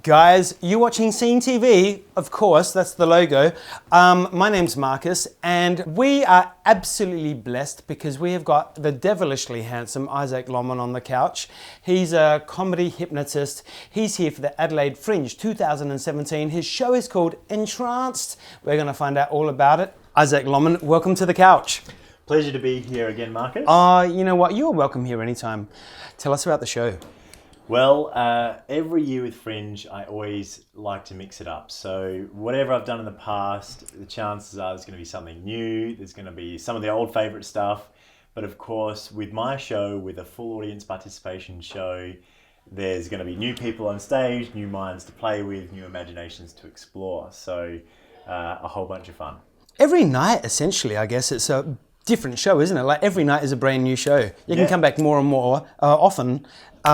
Guys, you're watching SceneTV, of course, that's the logo. My name's Markus, and we are absolutely blessed because we have got the devilishly handsome Isaac Lomman on the couch. He's a comedy hypnotist. He's here for the Adelaide Fringe 2017. His show is called Entranced. We're going to find out all about it. Isaac Lomman, welcome to the couch. Pleasure to be here again, Markus. You know what? You're welcome here anytime. Tell us about the show. Well, every year with Fringe, I always like to mix it up. So whatever I've done in the past, the chances are there's going to be something new. There's going to be some of the old favourite stuff. But of course, with my show, with a full audience participation show, there's going to be new people on stage, new minds to play with, new imaginations to explore. So a whole bunch of fun. Every night, essentially, I guess it's a different show, isn't it? Like every night is a brand new show. You can come back more and more often,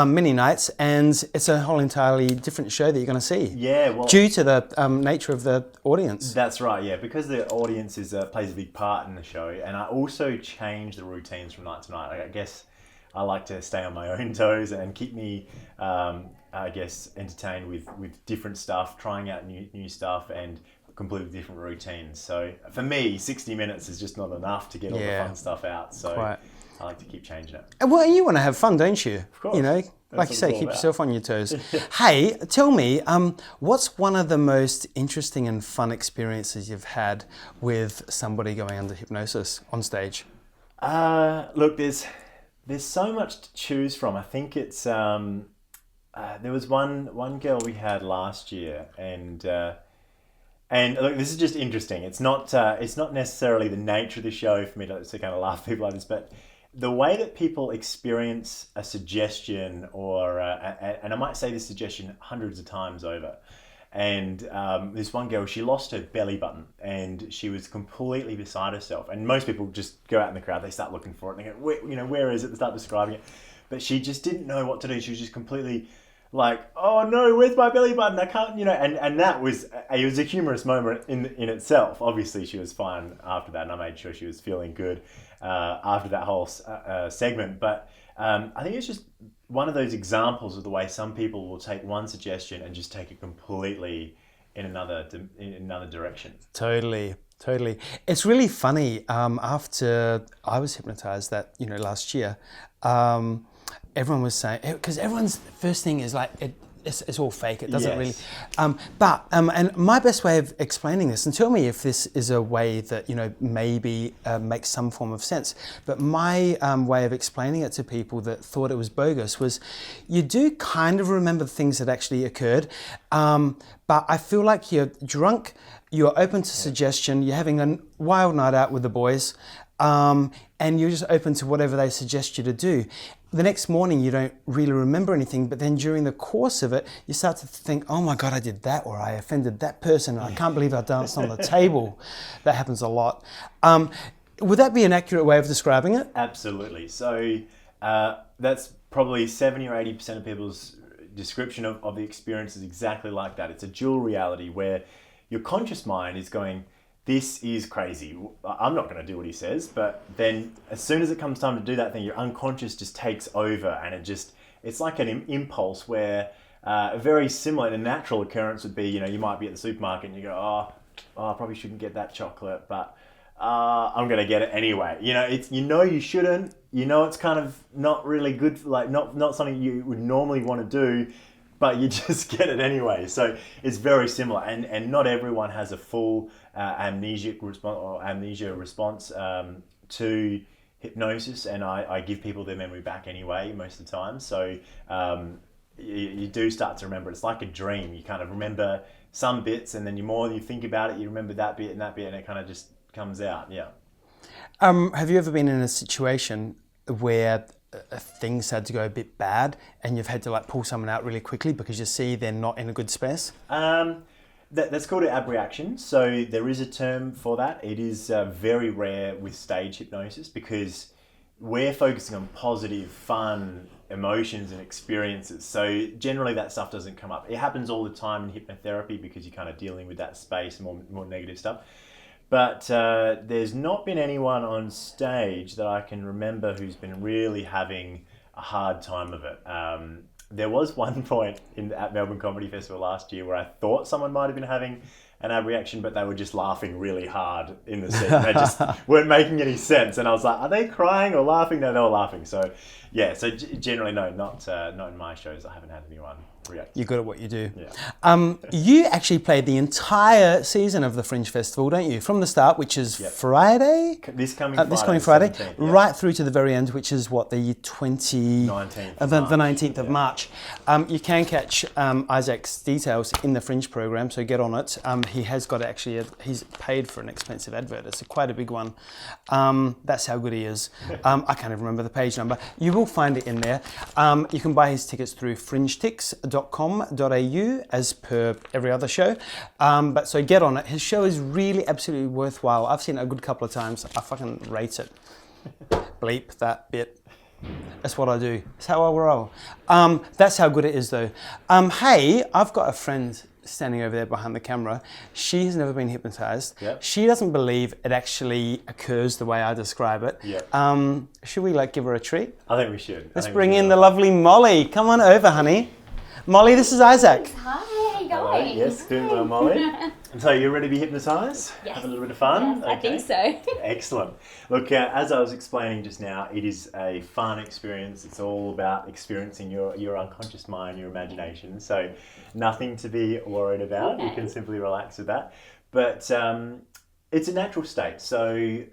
many nights, and it's a whole entirely different show that you're going to see. Yeah, well, due to the nature of the audience. That's right. Yeah, because the audience plays a big part in the show, and I also change the routines from night to night. I guess I like to stay on my own toes and keep me, I guess, entertained with different stuff, trying out new stuff, and completely different routines. So for me, 60 minutes is just not enough to get all the fun stuff out. So I like to keep changing it. Well, you want to have fun, don't you? Of course. You know, like you say, keep yourself on your toes. Hey, tell me, what's one of the most interesting and fun experiences you've had with somebody going under hypnosis on stage? Look, there's so much to choose from. I think it's there was one girl we had last year, and look, this is just interesting. It's not necessarily the nature of the show for me to kind of laugh people like this, but the way that people experience a suggestion, or and I might say this suggestion hundreds of times over. And this one girl, she lost her belly button, and she was completely beside herself. And most people just go out in the crowd, they start looking for it, and they go, where is it? They start describing it, but she just didn't know what to do. She was just completely like, oh no, where's my belly button? I can't, and that was, it was a humorous moment in itself. Obviously she was fine after that, and I made sure she was feeling good after that whole segment. But I think it's just one of those examples of the way some people will take one suggestion and just take it completely in another direction. Totally. It's really funny. After I was hypnotized last year, everyone was saying, because everyone's first thing is like, it's all fake. It doesn't really. And my best way of explaining this, and tell me if this is a way that maybe makes some form of sense. But my way of explaining it to people that thought it was bogus was, you do kind of remember the things that actually occurred, but I feel like you're drunk, you're open to suggestion, you're having a wild night out with the boys, and you're just open to whatever they suggest you to do. The next morning you don't really remember anything, but then during the course of it you start to think, oh my God, I did that, or I offended that person, I can't believe I danced on the table. That happens a lot. Would that be an accurate way of describing it? Absolutely. So that's probably 70 or 80% of people's description of the experience is exactly like that. It's a dual reality where your conscious mind is going, this is crazy, I'm not going to do what he says. But then as soon as it comes time to do that thing, your unconscious just takes over, and it's like an impulse where a very similar and natural occurrence would be, you might be at the supermarket and you go, oh, I probably shouldn't get that chocolate, but I'm going to get it anyway. You shouldn't, it's kind of not really good, like not something you would normally want to do, but you just get it anyway. So it's very similar, and not everyone has a full amnesia response to hypnosis, and I give people their memory back anyway most of the time. So you do start to remember. It's like a dream. You kind of remember some bits, and then the more you think about it, you remember that bit, and it kind of just comes out. Yeah. Have you ever been in a situation where things had to go a bit bad and you've had to pull someone out really quickly because you see they're not in a good space? That's called an abreaction. So there is a term for that. It is very rare with stage hypnosis because we're focusing on positive, fun emotions and experiences. So generally that stuff doesn't come up. It happens all the time in hypnotherapy because you're kind of dealing with that space, more negative stuff. But there's not been anyone on stage that I can remember who's been really having a hard time of it. there was one point at Melbourne Comedy Festival last year where I thought someone might have been having an ab reaction, but they were just laughing really hard in the seat. They just weren't making any sense. And I was like, are they crying or laughing? No, they were laughing. So yeah, so generally, no, not in my shows. I haven't had anyone react. You're good at what you do. Yeah. You actually played the entire season of the Fringe Festival, don't you? From the start, which is Friday? This coming Friday, 17th, right through to the very end, which is what, the 19th of March. You can catch Isaac's details in the Fringe program, so get on it. He has got he's paid for an expensive advert. It's quite a big one. That's how good he is. I can't even remember the page number. You will find it in there. You can buy his tickets through fringetix.com.au as per every other show. But so get on it. His show is really absolutely worthwhile. I've seen it a good couple of times. I fucking rate it. Bleep that bit. That's what I do. That's how I roll. That's how good it is though. Hey, I've got a friend standing over there behind the camera. She has never been hypnotized. Yep. She doesn't believe it actually occurs the way I describe it. Yep. Should we give her a treat? I think we should. Let's bring in the lovely Molly. Come on over, honey. Molly, this is Isaac. Hi, how you Hello. going? Yes, doing well, Molly. And so you're ready to be hypnotised? Yes. Have a little bit of fun? Yes, I think so. Excellent. Look, as I was explaining just now, it is a fun experience. It's all about experiencing your unconscious mind, your imagination. So nothing to be worried about. Okay. You can simply relax with that. But it's a natural state. So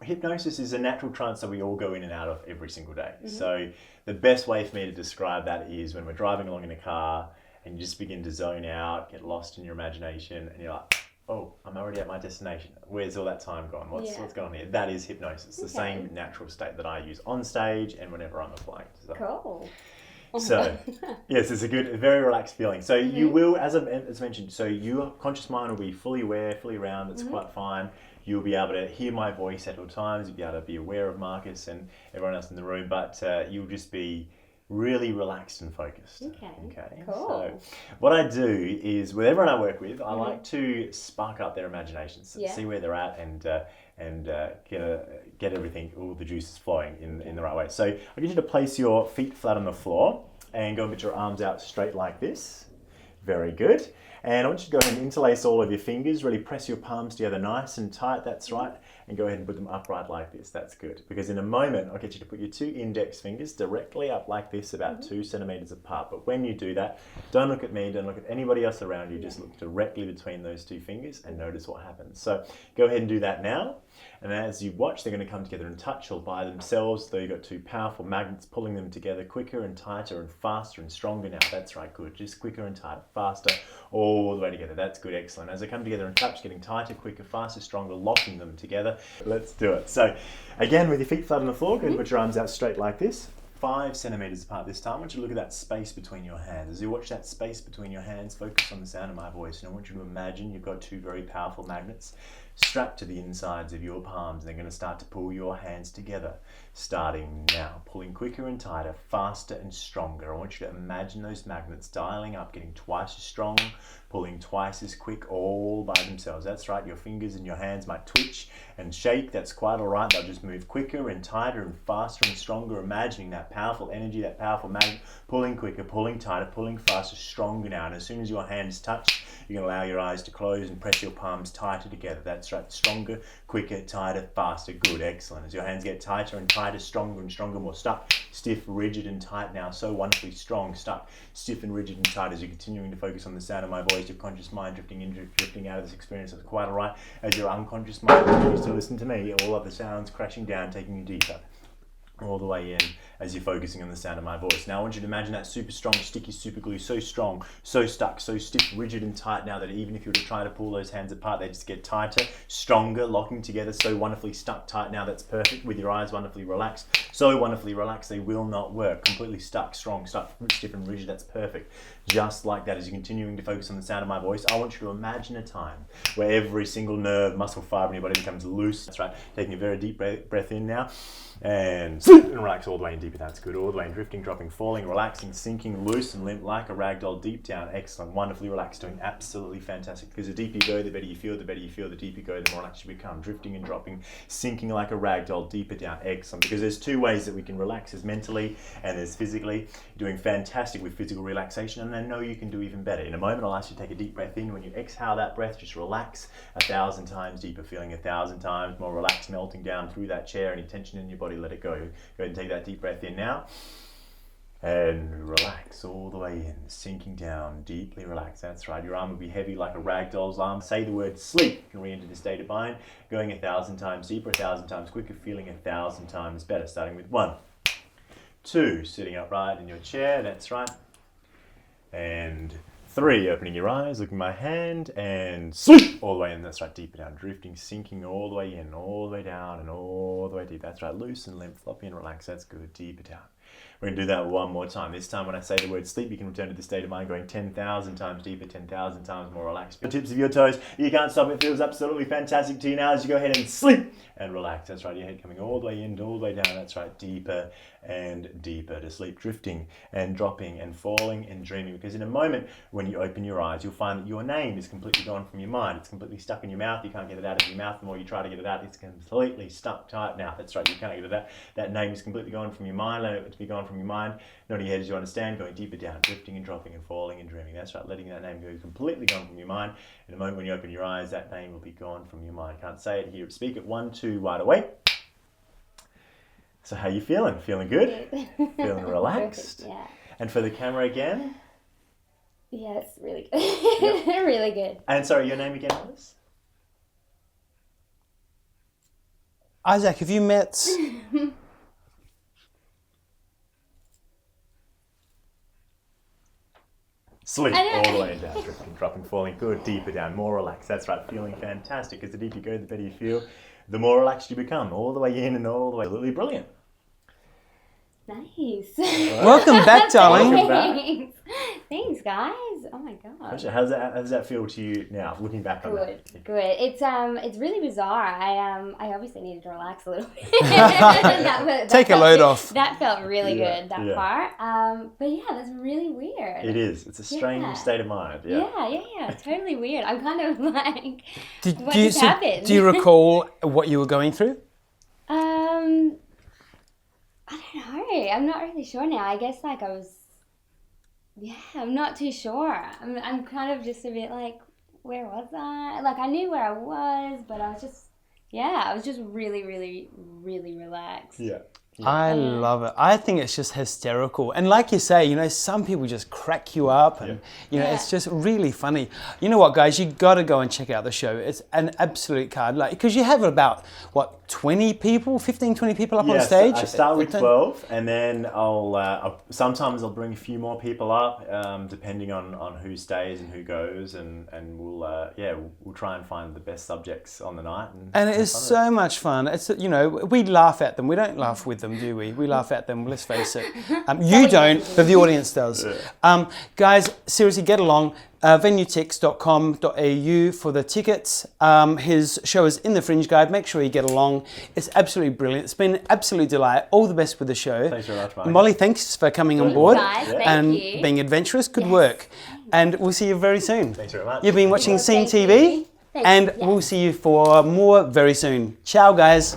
hypnosis is a natural trance that we all go in and out of every single day. Mm-hmm. So the best way for me to describe that is when we're driving along in a car and you just begin to zone out, get lost in your imagination, and you're like, oh, I'm already at my destination. Where's all that time gone? What's going on here? That is hypnosis. The same natural state that I use on stage and whenever I'm a plane. So. Cool. So, yes, it's a very relaxed feeling. So you will, as mentioned, so your conscious mind will be fully aware, fully around. It's quite fine. You'll be able to hear my voice at all times. You'll be able to be aware of Markus and everyone else in the room, but you'll just be really relaxed and focused. Okay. Cool. So what I do is with everyone I work with, I like to spark up their imaginations, see where they're at, and get everything, all the juices flowing in the right way. So I get you to place your feet flat on the floor and go and get your arms out straight like this. Very good. And I want you to go ahead and interlace all of your fingers, really press your palms together nice and tight, that's right, and go ahead and put them upright like this, that's good. Because in a moment, I'll get you to put your 2 index fingers directly up like this, about 2 centimeters apart. But when you do that, don't look at me, don't look at anybody else around you, just look directly between those 2 fingers and notice what happens. So go ahead and do that now. And as you watch, they're going to come together and touch all by themselves. So you've got 2 powerful magnets pulling them together quicker and tighter and faster and stronger now. That's right, good. Just quicker and tighter, faster, all the way together. That's good, excellent. As they come together and touch, getting tighter, quicker, faster, stronger, locking them together. Let's do it. So again, with your feet flat on the floor, go and put your arms out straight like this. 5 centimeters apart this time. I want you to look at that space between your hands. As you watch that space between your hands, focus on the sound of my voice. And I want you to imagine you've got 2 very powerful magnets strapped to the insides of your palms. They're going to start to pull your hands together, starting now, pulling quicker and tighter, faster and stronger. I want you to imagine those magnets dialing up, getting twice as strong, pulling twice as quick, all by themselves. That's right, your fingers and your hands might twitch and shake. That's quite all right. They'll just move quicker and tighter and faster and stronger, imagining that powerful energy, that powerful magnet, pulling quicker, pulling tighter, pulling faster, stronger now. And as soon as your hands touch, you can allow your eyes to close and press your palms tighter together. That's right, stronger, quicker, tighter, faster. Good, excellent. As your hands get tighter and tighter, stronger and stronger, more stuck, stiff, rigid and tight now. So wonderfully strong, stuck, stiff and rigid and tight. As you're continuing to focus on the sound of my voice, your conscious mind drifting in, drifting out of this experience. That's quite all right. As your unconscious mind continues to listen to me, all of the sounds crashing down, taking you deeper, all the way in as you're focusing on the sound of my voice. Now I want you to imagine that super strong, sticky super glue, so strong, so stuck, so stiff, rigid and tight now that even if you were to try to pull those hands apart, they just get tighter, stronger, locking together, so wonderfully stuck tight now. That's perfect. With your eyes wonderfully relaxed, so wonderfully relaxed, they will not work. Completely stuck, strong, stuck, stiff and rigid, that's perfect. Just like that, as you're continuing to focus on the sound of my voice, I want you to imagine a time where every single nerve, muscle, fiber in your body becomes loose. That's right. Taking a very deep breath in now, and relax all the way in deep. deeper. That's good. All the way in, drifting, dropping, falling, relaxing, sinking, loose and limp like a rag doll, deep down. Excellent. Wonderfully relaxed. Doing absolutely fantastic. Because the deeper you go, the better you feel. The better you feel, the deeper you go, the more relaxed you become. Drifting and dropping, sinking like a rag doll, deeper down. Excellent. Because there's two ways that we can relax. There's mentally and there's physically. You're doing fantastic with physical relaxation, and I know you can do even better. In a moment, I'll ask you to take a deep breath in. When you exhale that breath, just relax 1,000 times deeper, feeling 1,000 times more relaxed, melting down through that chair. Any tension in your body, let it go. Go ahead and take that deep breath in now. And relax all the way in, sinking down, deeply relaxed. That's right. Your arm will be heavy like a rag doll's arm. Say the word sleep. You can re-enter the state of mind, going 1,000 times deeper, 1,000 times quicker, feeling 1,000 times better. Starting with 1, 2, sitting upright in your chair. That's right. And 3, opening your eyes, looking at my hand, and sleep all the way in. That's right, deeper down, drifting, sinking all the way in, all the way down, and all the way deep. That's right, loose and limp, floppy and relaxed. That's good, deeper down. We're going to do that one more time. This time when I say the word sleep, you can return to the state of mind, going 10,000 times deeper, 10,000 times more relaxed. The tips of your toes, you can't stop. It feels absolutely fantastic to you now as you go ahead and sleep and relax. That's right, your head coming all the way in, all the way down. That's right, deeper and deeper to sleep, drifting and dropping and falling and dreaming. Because in a moment, when you open your eyes, you'll find that your name is completely gone from your mind. It's completely stuck in your mouth. You can't get it out of your mouth. The more you try to get it out, it's completely stuck tight now. That's right, you can't get it out. That name is completely gone from your mind. Let it be gone from your mind. Not your head, as you understand, going deeper down, drifting and dropping and falling and dreaming. That's right, letting that name go completely gone from your mind. In a moment when you open your eyes, that name will be gone from your mind. Can't say it, hear it, speak it. 1, 2, right away. So how you feeling? Feeling good? Feeling relaxed? Good, yeah. And for the camera again? Yeah, it's really good. Yep. Really good. And sorry, your name again was? Isaac, have you met... Sleep all the way down, drifting, dropping, falling. Good, deeper down, more relaxed. That's right, feeling fantastic. Because the deeper you go, the better you feel, the more relaxed you become. All the way in and all the way. Absolutely brilliant. Nice. Welcome back, darling. Welcome back. Thanks. Thanks, guys. Oh my god. Gotcha. How does that feel to you now, looking back on that? Good. It's really bizarre. I obviously needed to relax a little bit. Take a load off. That felt really good. That yeah. part. But yeah, that's really weird. It is. It's a strange state of mind. Yeah. Totally weird. I'm kind of like, what do you just happened? Do you recall what you were going through? I don't know. I'm not really sure now. I guess like I'm not too sure. I'm kind of just a bit like, where was I? Like I knew where I was, but I was just really, really, really relaxed. Yeah. I love it. I think it's just hysterical. And like you say, you know, some people just crack you up and, you know, it's just really funny. You know what, guys, you got to go and check out the show. It's an absolute card. Like, because you have about, 20 people, 15, 20 people up on stage? I start with 12 and then sometimes I'll bring a few more people up, depending on who stays and who goes, and we'll try and find the best subjects on the night. And it is so much fun. It's, you know, we laugh at them. We don't laugh with them, do we? We laugh at them, let's face it. You don't, but the audience does. Guys, seriously, get along. Venutix.com.au for the tickets. His show is in the Fringe Guide. Make sure you get along. It's absolutely brilliant. It's been an absolute delight. All the best with the show. Thanks very much, Mark. Molly, thanks for coming on board and you. being adventurous. Good work. And we'll see you very soon. Thanks very much. You've been watching SceneTV, and we'll see you for more very soon. Ciao, guys.